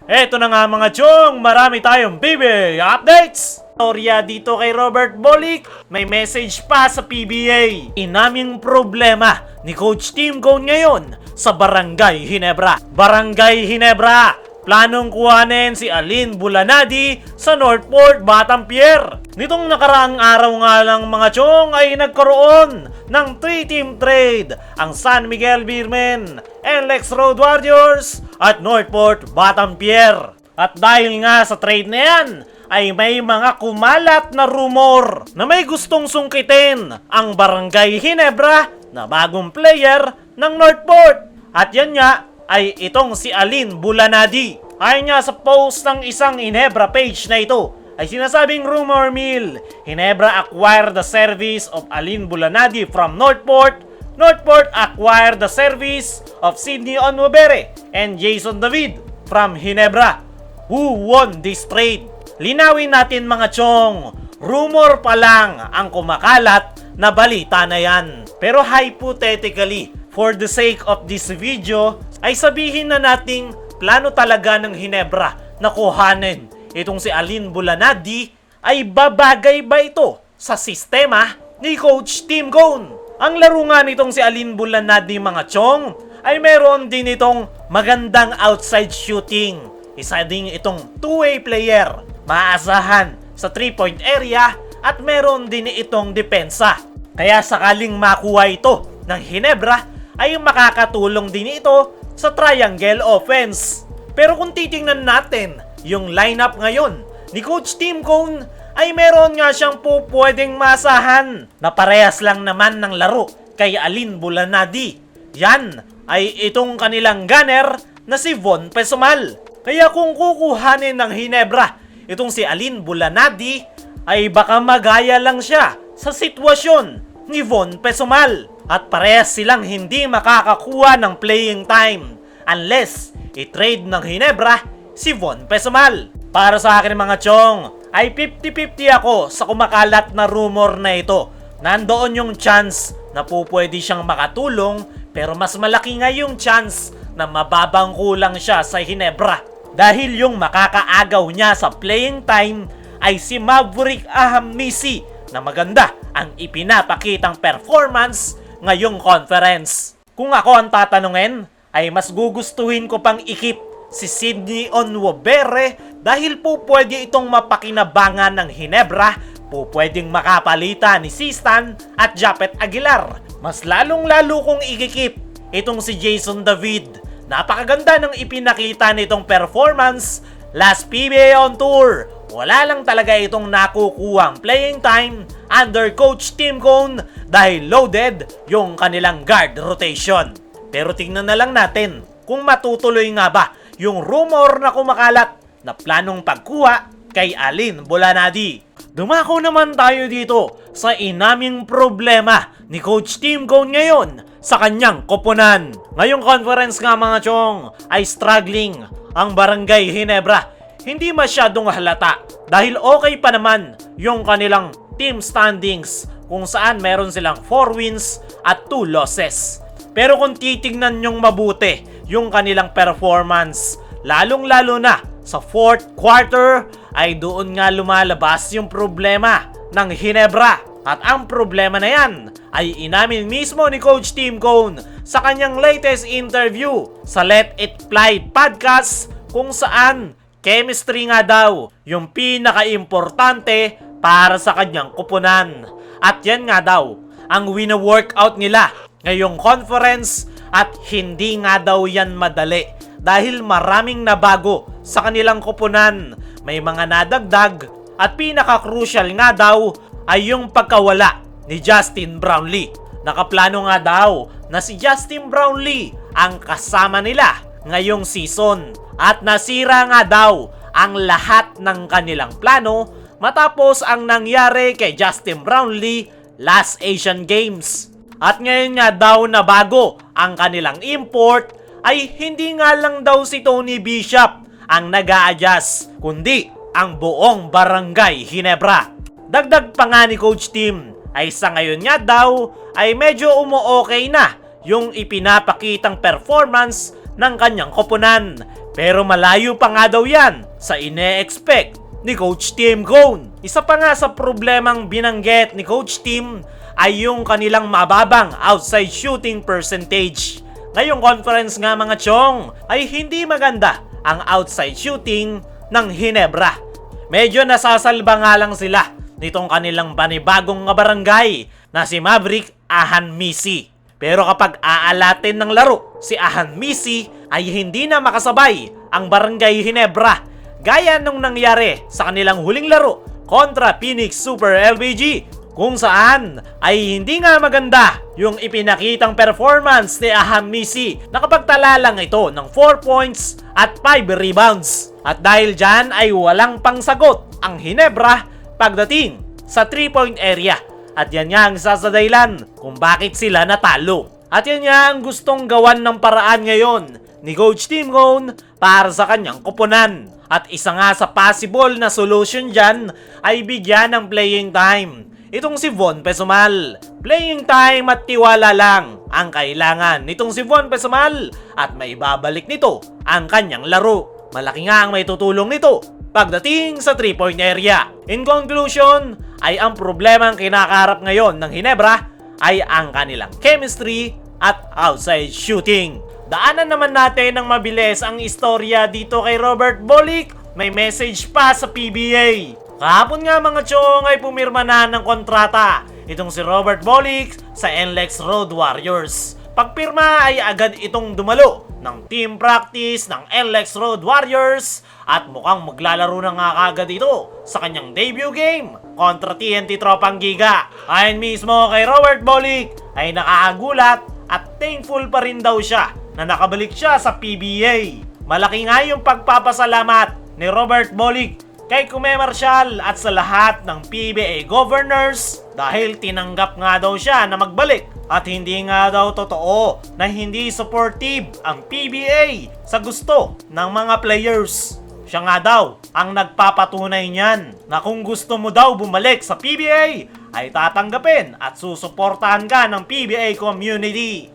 Eto na nga mga chong, marami tayong PBA updates! Storya dito kay Robert Bolick, may message pa sa PBA. Inaming problema ni Coach Tim Cone ngayon sa Barangay Ginebra. Barangay Ginebra, planong kuhanin si Aline Bulanadi sa Northport, Batampier. Nitong nakaraang araw nga lang mga chong ay nagkaroon ng 3-team trade ang San Miguel Beermen, NLEX Road Warriors at Northport, Batampier. At dahil nga sa trade na yan, ay may mga kumalat na rumor na may gustong sungkitin ang Barangay Ginebra na bagong player ng Northport. At yan nga ay itong si Aline Bulanadi. Ayon nga sa post ng isang Ginebra page na ito, ay sinasabing rumor mill, Ginebra acquired the service of Aline Bulanadi from Northport. Northport acquired the service of Sydney Onwabere and Jason David from Ginebra. Who won this trade? Linawin natin mga chong, rumor pa lang ang kumakalat na balita na yan. Pero hypothetically, for the sake of this video, ay sabihin na nating plano talaga ng Ginebra na kuhanin itong si Aline Bulanadi. Ay babagay ba ito sa sistema ni Coach Tim Cone? Ang laro nga nitong si Aline Bulanadi mga chong ay meron din itong magandang outside shooting. Isa din itong two-way player, maasahan sa 3-point area at meron din itong depensa. Kaya sakaling makuha ito ng Ginebra ay makakatulong din ito sa triangle offense. Pero kung titingnan natin yung lineup ngayon ni Coach Tim Cone, ay meron nga siyang pwedeng masahan na parehas lang naman ng laro kay Aline Bulanadi. Yan ay itong kanilang gunner na si Von Pesumal. Kaya kung kukuhanin ng Ginebra itong si Aline Bulanadi, ay baka magaya lang siya sa sitwasyon ni Von Pesumal. At parehas silang hindi makakakuha ng playing time unless i-trade ng Ginebra si Von Pesumal. Para sa akin mga chong, ay 50-50 ako sa kumakalat na rumor na ito. Nandoon yung chance na pwede siyang makatulong, pero mas malaki nga yung chance na mababangko lang siya sa Ginebra. Dahil yung makakaagaw niya sa playing time ay si Maverick Ahamisi na maganda ang ipinapakitang performance ngayong conference. Kung ako ang tatanungin, ay mas gugustuhin ko pang ikip si Sydney Onwabere dahil pwede itong mapakinabangan ng Ginebra, pwedeng makapalitan ni Sistan at Japet Aguilar. Mas lalong-lalo kong ikikip itong si Jason David. Napakaganda ng ipinakita nitong performance last PBA on tour. Wala lang talaga itong nakukuhang playing time under Coach Tim Cone dahil loaded yung kanilang guard rotation. Pero tingnan na lang natin kung matutuloy nga ba yung rumor na kumakalat na planong pagkuha kay Aline Bulanadi. Dumako naman tayo dito sa inaming problema ni Coach Tim Cone ngayon sa kanyang koponan. Ngayong conference nga mga chong ay struggling ang Barangay Ginebra. Hindi masyadong halata dahil okay pa naman yung kanilang team standings kung saan meron silang 4 wins at 2 losses. Pero kung titignan nyong mabuti yung kanilang performance, lalong-lalo na sa 4th quarter, ay doon nga lumalabas yung problema ng Ginebra. At ang problema na yan ay inamin mismo ni Coach Tim Cone sa kanyang latest interview sa Let It Fly podcast, kung saan chemistry nga daw yung pinaka-importante para sa kanyang kupunan. At yan nga daw ang wina-workout nila ngayong conference, at hindi nga daw yan madali dahil maraming nabago sa kanilang kupunan. May mga nadagdag at pinaka-crucial nga daw ay yung pagkawala ni Justin Brownlee. Nakaplano nga daw na si Justin Brownlee ang kasama nila ngayong season, at nasira nga daw ang lahat ng kanilang plano matapos ang nangyari kay Justin Brownlee last Asian Games. At ngayon nga daw na bago ang kanilang import, ay hindi nga lang daw si Tony Bishop ang nag-a-adjust, kundi ang buong Barangay Ginebra. Dagdag pa nga ni Coach Tim ay sa ngayon nga daw ay medyo umu-okay na yung ipinapakitang performance ng kanyang koponan. Pero malayo pa nga daw yan sa ine-expect ni Coach Tim Cone. Isa pa nga sa problemang binanggit ni Coach Tim ay yung kanilang mababang outside shooting percentage. Ngayong conference nga mga chong ay hindi maganda ang outside shooting ng Ginebra. Medyo nasasalba nga lang sila nitong kanilang panibagong barangay na si Maverick Ahanmisi. Pero kapag aalatin ng laro si Ahanmisi ay hindi na makasabay ang barangay Ginebra gaya nung nangyari sa kanilang huling laro kontra Phoenix Super LBG kung saan ay hindi nga maganda yung ipinakitang performance ni Ahanmisi. Nakapagtala lang ito ng 4 points at 5 rebounds. At dahil dyan ay walang pangsagot ang Ginebra pagdating sa 3-point area. At yan nga ang isa sa dahilan kung bakit sila natalo. At yan nga ang gustong gawan ng paraan ngayon ni Coach Tim Cone para sa kanyang koponan. At isa nga sa possible na solution dyan ay bigyan ng playing time itong si Von Pesumal. Playing time at tiwala lang ang kailangan nitong si Von Pesumal at may babalik nito ang kanyang laro. Malaki nga ang may tutulong nito pagdating sa 3-point area. In conclusion, ay ang problema ang kinakaharap ngayon ng Ginebra ay ang kanilang chemistry at outside shooting. Daanan naman natin ng mabilis ang istorya dito kay Robert Bolick. May message pa sa PBA. Kahapon nga mga chong ay pumirma na ng kontrata itong si Robert Bolick sa NLEX Road Warriors. Pagpirma ay agad itong dumalo ng team practice ng NLEX Road Warriors at mukhang maglalaro na nga kagad ito sa kanyang debut game kontra TNT Tropang Giga. Ayon mismo kay Robert Bolick ay nakakagulat at thankful pa rin daw siya na nakabalik siya sa PBA. Malaki nga yung pagpapasalamat ni Robert Bolick kay Kume Marshall at sa lahat ng PBA governors dahil tinanggap nga daw siya na magbalik at hindi nga daw totoo na hindi supportive ang PBA sa gusto ng mga players. Siya nga daw ang nagpapatunay niyan na kung gusto mo daw bumalik sa PBA ay tatanggapin at susuportahan ka ng PBA community.